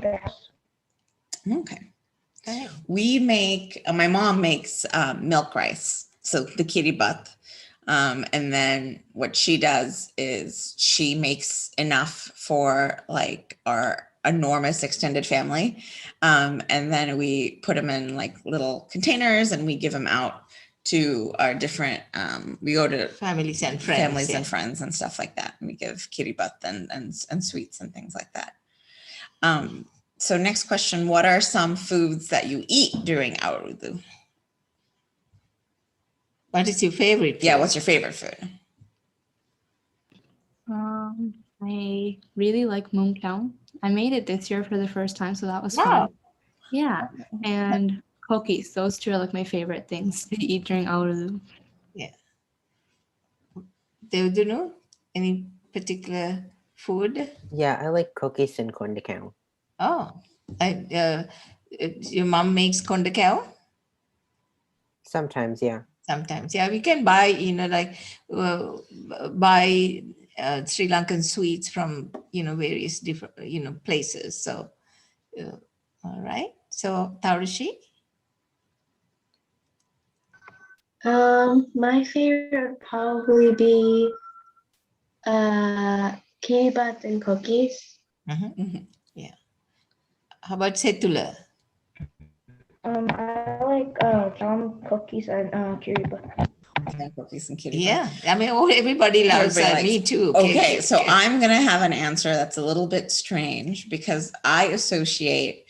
G: the house.
B: Okay.
C: Right.
B: We make, my mom makes milk rice, so the kiribat. And then what she does is she makes enough for like our enormous extended family. And then we put them in like little containers and we give them out to our different, we go to
C: Families and friends.
B: families
C: yeah.
B: and friends and stuff like that. And we give kiribat and sweets and things like that. So next question, what are some foods that you eat during Aurudu?
C: What is your favorite?
B: Yeah,
C: food?
B: what's your favorite food?
A: I really like moong khao. I made it this year for the first time, so that was
C: Wow.
A: fun. Yeah, and cookies. Those two are like my favorite things to eat during Aurulu.
C: Devdunu? Any particular food?
E: Yeah, I like cookies and kondakao.
C: Oh, your mom makes kondakao?
E: Sometimes, yeah.
C: Sometimes, yeah, we can buy, buy Sri Lankan sweets from, various different, places. So, all right. So, Taurishi?
F: My favorite would probably be kiribat and cookies.
C: Mhm. Yeah. How about Setula?
G: I like jam cookies and kiribat.
B: Cookies and kiribat.
C: Yeah, I mean, everybody loves
B: Everybody
C: me
B: likes-
C: too.
B: Okay, so I'm gonna have an answer that's a little bit strange because I associate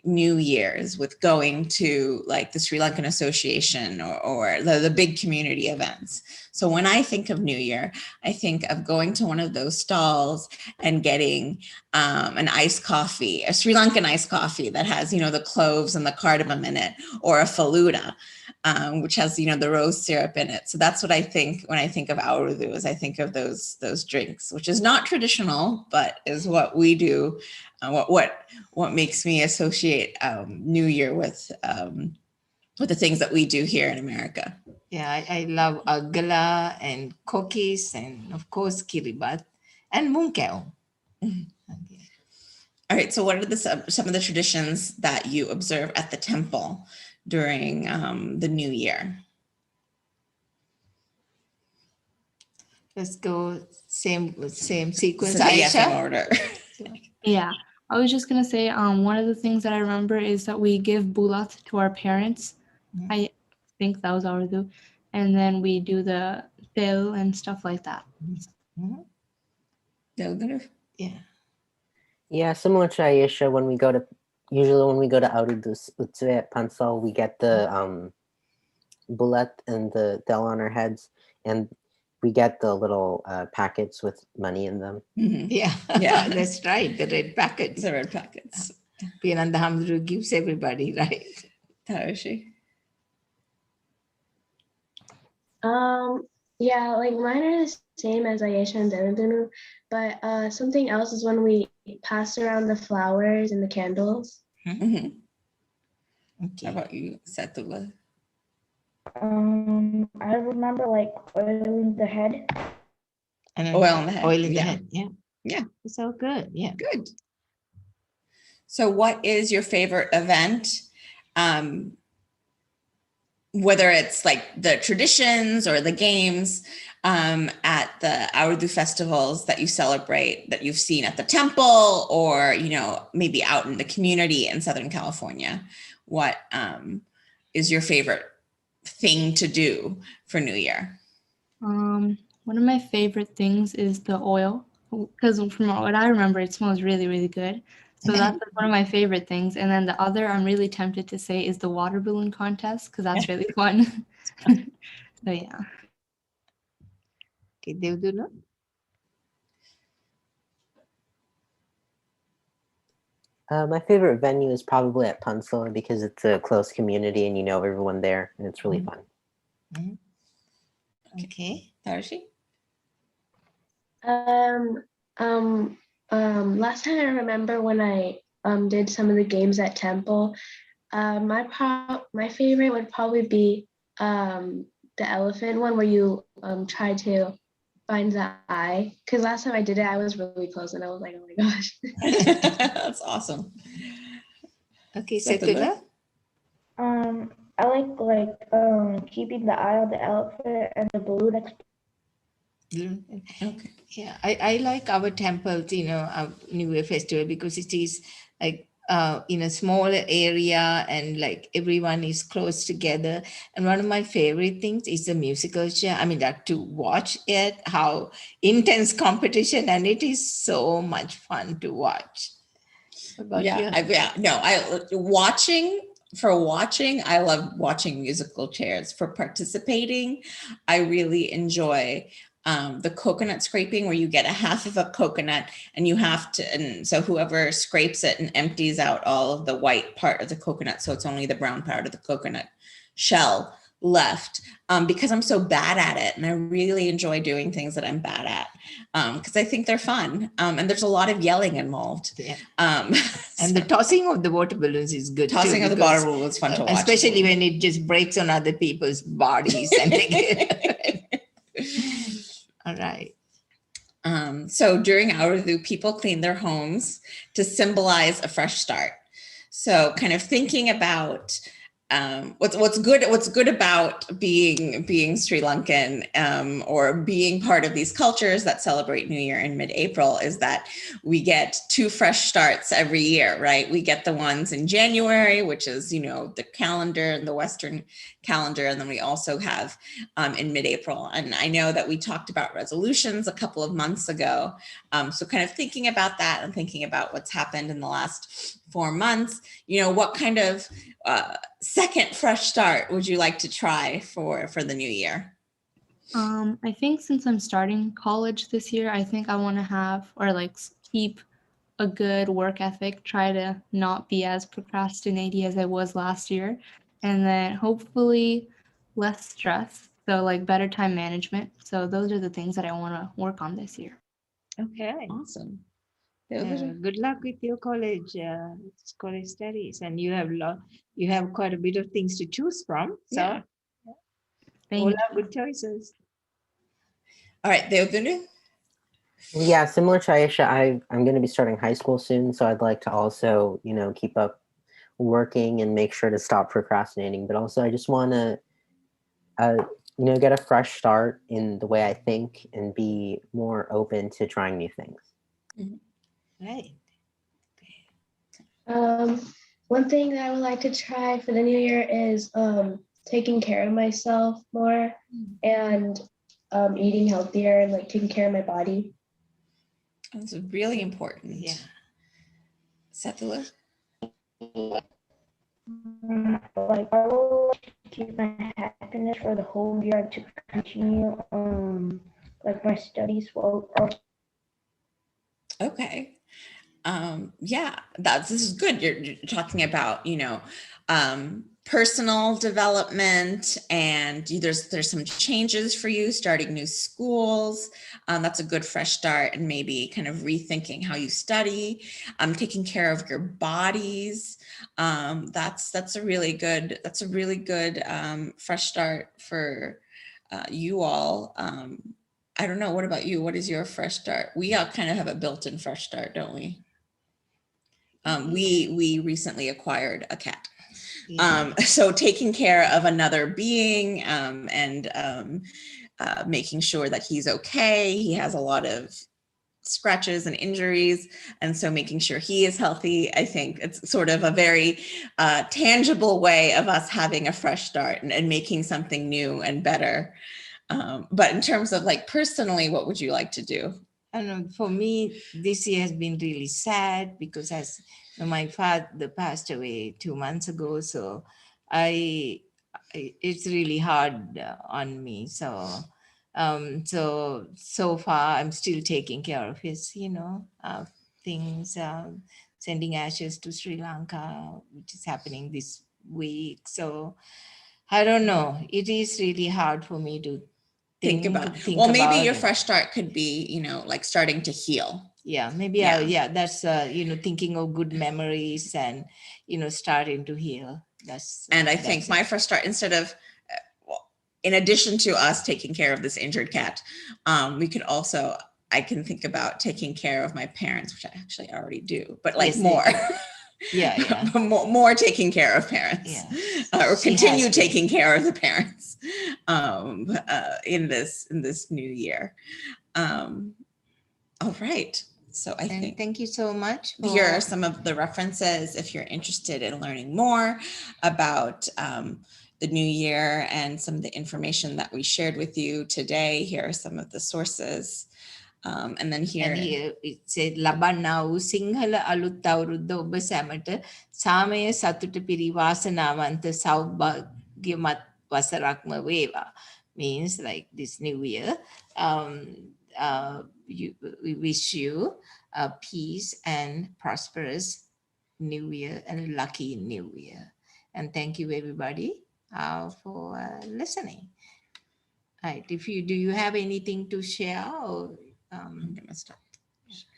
B: New Year's with going to like the Sri Lankan Association or the big community events. So when I think of New Year, I think of going to one of those stalls and getting an iced coffee, a Sri Lankan iced coffee that has, the cloves and the cardamom in it, or a faluda, which has, the rose syrup in it. So that's what I think when I think of Aurudu, is I think of those drinks, which is not traditional, but is what we do. What makes me associate New Year with the things that we do here in America.
C: Yeah, I love agala and cookies and of course kiribat and moong khao. Okay.
B: All right. So, what are some of the traditions that you observe at the temple during the New Year?
C: Let's go same sequence.
B: So, yes, in
C: Aisha?
B: order.
A: Yeah, I was just gonna say, one of the things that I remember is that we give bulat to our parents.
C: Mhm.
A: I think that was Aurulu, and then we do the til and stuff like that.
C: Mhm. Yeah.
E: Yeah, similar to Aisha, usually when we go to Aurudus Utse at Pansal, we get the bulat and the del on our heads, and we get the little packets with money in them.
B: Mhm.
C: Yeah,
B: Yeah.
C: that's right. The red packets.
B: The red packets.
C: Piyananda Hamdru gives everybody, right?
B: Taroshi.
F: Yeah, like mine are the same as Ayesha and Devendunu, but something else is when we pass around the flowers and the candles.
B: Mhm. How
C: Okay.
B: about you, Satula?
G: I remember like oiling the head.
C: And then
B: Oil in the head.
C: Oil in the
B: Yeah.
C: head. Yeah.
B: Yeah.
C: It's all good. Yeah.
B: Good. So what is your favorite event? Whether it's like the traditions or the games at the Aurdu festivals that you celebrate, that you've seen at the temple, or, you know, maybe out in the community in Southern California. What is your favorite thing to do for New Year?
A: One of my favorite things is the oil, because from what I remember, it smells really, really good. So that's like one of my favorite things. And then the other I'm really tempted to say is the water balloon contest, because that's really fun. So yeah.
C: Okay, Devdunu?
E: My favorite venue is probably at Pansol because it's a close community and you know everyone there, and it's really fun.
C: Okay.
B: Darshi?
F: Last time I remember when I did some of the games at Temple, my favorite would probably be the elephant one where you try to find the eye. Because last time I did it, I was really close and I was like, oh my gosh.
B: That's awesome.
C: Okay,
B: Satula?
C: Setula?
G: I like keeping the eye on the elephant and the balloon
B: Okay.
C: Yeah, I like our temples, you know, our New Year festival, because it is like in a smaller area and like everyone is close together. And one of my favorite things is the musical chair. I mean, that to watch it, how intense competition, and it is so much fun to watch. What about you?
B: Watching, I love watching musical chairs. For participating, I really enjoy the coconut scraping, where you get a half of a coconut and you have to, and so whoever scrapes it and empties out all of the white part of the coconut, so it's only the brown part of the coconut shell left, because I'm so bad at it, and I really enjoy doing things that I'm bad at, because I think they're fun, and there's a lot of yelling involved.
C: Yeah.
B: So
C: And the tossing of the water balloons is good
B: tossing
C: too,
B: of the
C: because,
B: bottle is fun to watch,
C: especially when it just breaks on other people's bodies. And all right.
B: So during Aurdu, people clean their homes to symbolize a fresh start. So kind of thinking about what's good about being Sri Lankan, or being part of these cultures that celebrate New Year in mid-April, is that we get 2 fresh starts every year, right? We get the ones in January, which is, you know, the calendar and the Western calendar, and then we also have in mid-April. And I know that we talked about resolutions a couple of months ago, so kind of thinking about that and thinking about what's happened in the last 4 months, you know, what kind of second fresh start would you like to try for the new year?
A: I think since I'm starting college this year, I think I want to have, or like keep a good work ethic, try to not be as procrastinating as I was last year, and then hopefully less stress. So like better time management. So those are the things that I want to work on this year.
C: Okay.
B: Awesome.
C: Good luck with your college studies, and you have quite a bit of things to choose from. So
B: Yeah.
A: Thank
C: all
A: you.
C: are good choices.
B: All right, Deodunu?
E: Yeah, similar to Aisha, I'm going to be starting high school soon, so I'd like to also, you know, keep up working and make sure to stop procrastinating. But also, I just want to, you know, get a fresh start in the way I think and be more open to trying new things.
C: Right.
F: One thing that I would like to try for the new year is taking care of myself more and eating healthier and like taking care of my body.
B: That's really important.
C: Yeah.
B: Satula?
G: Like I will keep my happiness for the whole year to continue like my studies will.
B: Okay. Yeah, this is good. You're talking about, you know, personal development, and there's some changes for you, starting new schools. That's a good fresh start, and maybe kind of rethinking how you study, taking care of your bodies. That's a really good fresh start for you all. I don't know. What about you? What is your fresh start? We all kind of have a built-in fresh start, don't we? We recently acquired a cat. So taking care of another being, and making sure that he's okay. He has a lot of scratches and injuries, and so making sure he is healthy. I think it's sort of a very tangible way of us having a fresh start and making something new and better. But in terms of like personally, what would you like to do?
C: I don't know, for me, this year has been really sad because as you know, my father passed away 2 months ago. So it's really hard on me. So, so far I'm still taking care of his, things, sending ashes to Sri Lanka, which is happening this week. So I don't know. It is really hard for me to
B: Think about maybe
C: about
B: your
C: it.
B: fresh start could be, like starting to heal.
C: Yeah, maybe that's thinking of good memories and starting to heal.
B: And I think my first start, instead of in addition to us taking care of this injured cat, I can think about taking care of my parents, which I actually already do, but like
C: Yes,
B: more.
C: Yeah.
B: more taking care of parents, or
C: She
B: continue
C: has to.
B: taking care of the parents in this new year. All right. So I think
C: thank you so much.
B: Here are some of the references if you're interested in learning more about the new year and some of the information that we shared with you today. Here are some of the sources. And then here
C: it said ලබන්නා වූ සිංහල අලුත් අවුරුද්ද ඔබ සැමට සාමය සතුට පිරි වාසනාවන්ත සෞභාග්‍යමත් වසරක්ම වේවා. Means like this new year, we wish you peace and prosperous new year and a lucky new year. And thank you everybody for listening. All right, do you have anything to share? Or,
B: I'm gonna stop.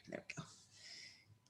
B: There we go.